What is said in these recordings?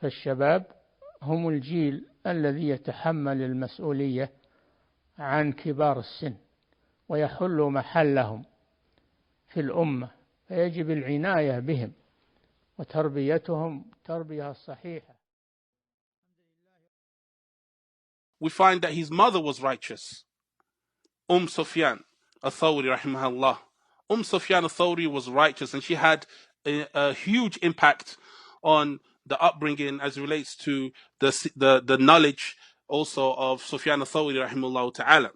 فالشباب هم الجيل الذي يتحمل المسؤولية عن كبار السن ويحل محلهم في الأمة، فيجب العناية بهم وتربيتهم التربية الصحيحة. We find that his mother was righteous. Sufyan At-Thawree, rahimahullah. Sufyan At-Thawree was righteous, and she had a huge impact on the upbringing as it relates to the knowledge also of Sufyan At-Thawree, rahimahullah ta'ala.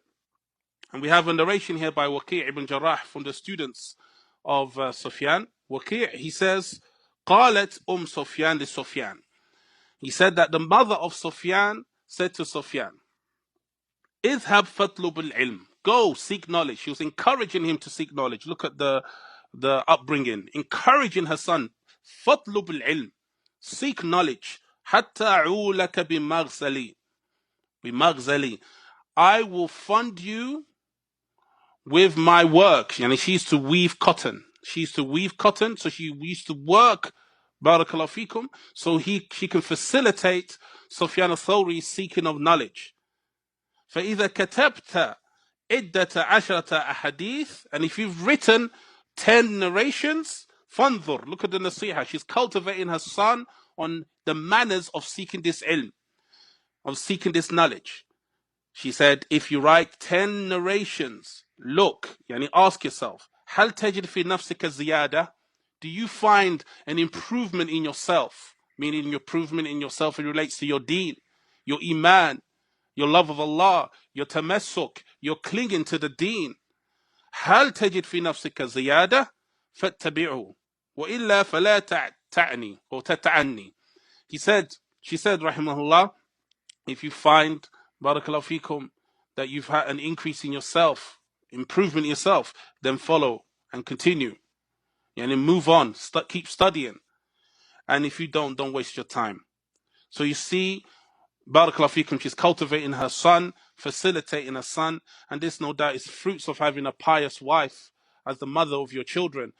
And we have a narration here by Waqi' ibn Jarrah from the students of Sufyan. Waqi', he says, قالت Sufyan لسفيان. He said that the mother of Sufyan said to Sufyan, اذهب فاطلب العلم. Go, seek knowledge. She was encouraging him to seek knowledge. Look at the upbringing. Encouraging her son. فاطلب العلم. Seek knowledge. حتى أعولك بمغزلي. I will fund you with my work. Yani she used to weave cotton. She used to weave cotton, so she used to work, barakallahu fikum, so she can facilitate Sufyan Ath-Thawree's seeking of knowledge. فَإِذَا كَتَبْتَ عِدَّةَ عَشْرَةَ أَحَادِيث, and if you've written 10 narrations, فَانظُر, look at the nasiha. She's cultivating her son on the manners of seeking this ilm, of seeking this knowledge. She said, if you write 10 narrations, look, yani ask yourself, هل تجد في نفسك زيادة? Do you find an improvement in yourself? Meaning improvement in yourself, it relates to your deen, your iman, your love of Allah, your tamassuk, your clinging to the deen. هل تجد في نفسك زيادة؟ فاتبعه وإلا فلا تعني or تتعني. She said, rahimahullah, if you find, barakallahu fikum, that you've had an increase in yourself, improvement in yourself, then follow and continue. And then move on, keep studying. And if you don't waste your time. So you see, barakallahu fikum, she's cultivating her son, facilitating her son, and this no doubt is fruits of having a pious wife as the mother of your children.